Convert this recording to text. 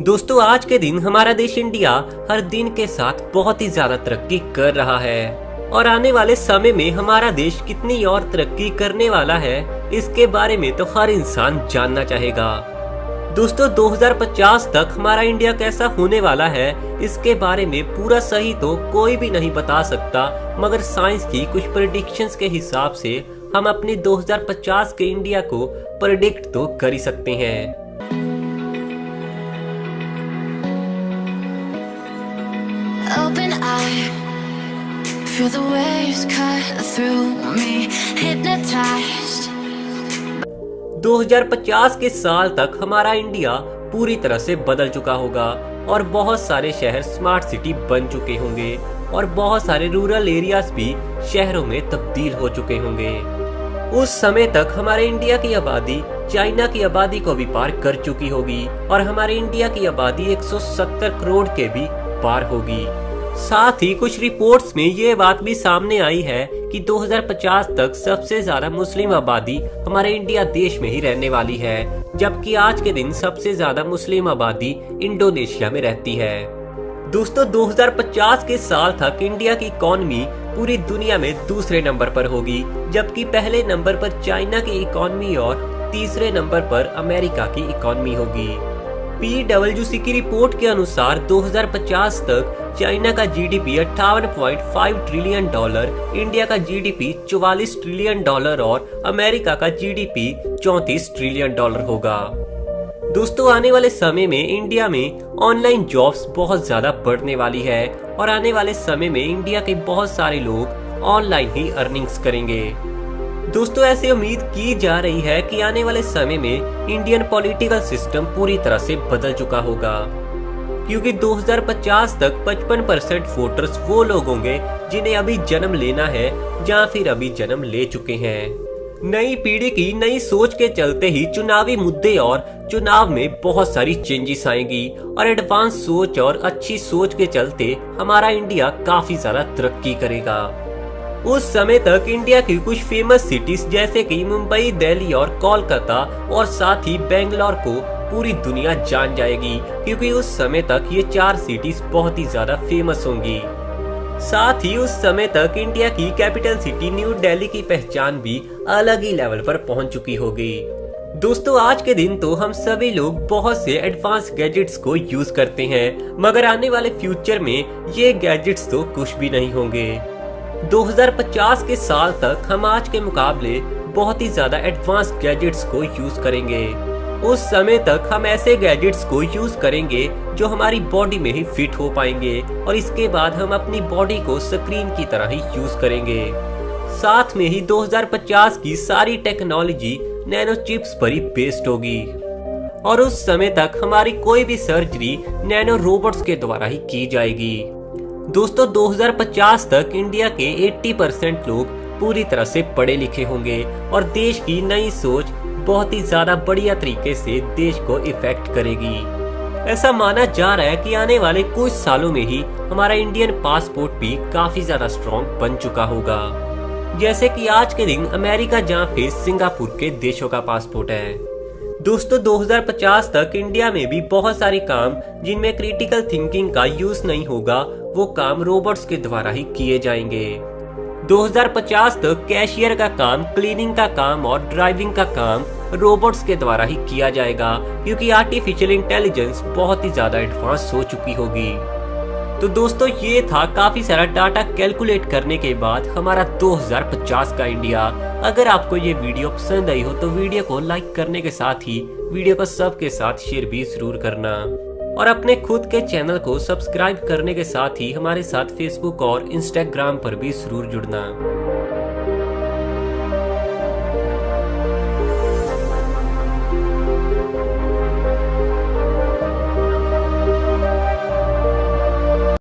दोस्तों आज के दिन हमारा देश इंडिया हर दिन के साथ बहुत ही ज्यादा तरक्की कर रहा है और आने वाले समय में हमारा देश कितनी और तरक्की करने वाला है इसके बारे में तो हर इंसान जानना चाहेगा। दोस्तों 2050 तक हमारा इंडिया कैसा होने वाला है इसके बारे में पूरा सही तो कोई भी नहीं बता सकता, मगर साइंस की कुछ प्रेडिक्शंस के हिसाब से हम अपने 2050 के इंडिया को प्रेडिक्ट तो कर ही सकते हैं। Open eye, feel the waves cut through me, hypnotized. 2050 के साल तक हमारा इंडिया पूरी तरह से बदल चुका होगा और बहुत सारे शहर स्मार्ट सिटी बन चुके होंगे और बहुत सारे रूरल एरियाज भी शहरों में तब्दील हो चुके होंगे। उस समय तक हमारे इंडिया की आबादी चाइना की आबादी को भी पार कर चुकी होगी और हमारे इंडिया की आबादी 170 करोड़ के भी पार होगी। साथ ही कुछ रिपोर्ट्स में ये बात भी सामने आई है कि 2050 तक सबसे ज्यादा मुस्लिम आबादी हमारे इंडिया देश में ही रहने वाली है, जबकि आज के दिन सबसे ज्यादा मुस्लिम आबादी इंडोनेशिया में रहती है। दोस्तों 2050 के साल तक इंडिया की इकोनॉमी पूरी दुनिया में दूसरे नंबर पर होगी, जबकि पहले नंबर पर चाइना की इकोनॉमी और तीसरे नंबर पर अमेरिका की इकोनॉमी होगी। PwC की रिपोर्ट के अनुसार 2050 तक चाइना का जीडीपी 58.5 ट्रिलियन डॉलर, इंडिया का जीडीपी 44 ट्रिलियन डॉलर और अमेरिका का जीडीपी 34 ट्रिलियन डॉलर होगा। दोस्तों आने वाले समय में इंडिया में ऑनलाइन जॉब्स बहुत ज्यादा बढ़ने वाली है और आने वाले समय में इंडिया के बहुत सारे लोग ऑनलाइन ही अर्निंग्स करेंगे। दोस्तों ऐसी उम्मीद की जा रही है कि आने वाले समय में इंडियन पॉलिटिकल सिस्टम पूरी तरह से बदल चुका होगा, क्योंकि 2050 तक 55% वोटर्स वो लोग होंगे जिन्हें अभी जन्म लेना है या फिर अभी जन्म ले चुके हैं। नई पीढ़ी की नई सोच के चलते ही चुनावी मुद्दे और चुनाव में बहुत सारी चेंजेस आएंगी और एडवांस सोच और अच्छी सोच के चलते हमारा इंडिया काफी ज्यादा तरक्की करेगा। उस समय तक इंडिया की कुछ फेमस सिटीज जैसे कि मुंबई, दिल्ली और कोलकाता और साथ ही बेंगलोर को पूरी दुनिया जान जाएगी, क्योंकि उस समय तक ये 4 सिटीज बहुत ही ज्यादा फेमस होंगी। साथ ही उस समय तक इंडिया की कैपिटल सिटी न्यू दिल्ली की पहचान भी अलग ही लेवल पर पहुंच चुकी होगी। दोस्तों आज के दिन तो हम सभी लोग बहुत से एडवांस गैजेट्स को यूज करते हैं, मगर आने वाले फ्यूचर में ये गैजेट्स तो कुछ भी नहीं होंगे। 2050 के साल तक हम आज के मुकाबले बहुत ही ज्यादा एडवांस गैजेट्स को यूज करेंगे। उस समय तक हम ऐसे गैजेट्स को यूज करेंगे जो हमारी बॉडी में ही फिट हो पाएंगे और इसके बाद हम अपनी बॉडी को स्क्रीन की तरह ही यूज करेंगे। साथ में ही 2050 की सारी टेक्नोलॉजी नैनो चिप्स पर ही बेस्ड होगी और उस समय तक हमारी कोई भी सर्जरी नैनो रोबोट्स के द्वारा ही की जाएगी। दोस्तों 2050 तक इंडिया के 80% लोग पूरी तरह से पढ़े लिखे होंगे और देश की नई सोच बहुत ही ज्यादा बढ़िया तरीके से देश को इफेक्ट करेगी। ऐसा माना जा रहा है कि आने वाले कुछ सालों में ही हमारा इंडियन पासपोर्ट भी काफी ज्यादा स्ट्रॉन्ग बन चुका होगा, जैसे कि आज के दिन अमेरिका जहाँ पे सिंगापुर के देशों का पासपोर्ट है। दोस्तों 2050 तक इंडिया में भी बहुत सारे काम जिनमें क्रिटिकल थिंकिंग का यूज नहीं होगा वो काम रोबोट्स के द्वारा ही किए जाएंगे। 2050 तक कैशियर का काम, क्लीनिंग का काम और ड्राइविंग का काम रोबोट्स के द्वारा ही किया जाएगा, क्योंकि आर्टिफिशियल इंटेलिजेंस बहुत ही ज्यादा एडवांस हो चुकी होगी। तो दोस्तों ये था काफी सारा डाटा कैलकुलेट करने के बाद हमारा 2050 का इंडिया। अगर आपको ये वीडियो पसंद आई हो तो वीडियो को लाइक करने के साथ ही वीडियो को सबके साथ शेयर भी जरूर करना और अपने खुद के चैनल को सब्सक्राइब करने के साथ ही हमारे साथ फेसबुक और इंस्टाग्राम पर भी जरूर जुड़ना।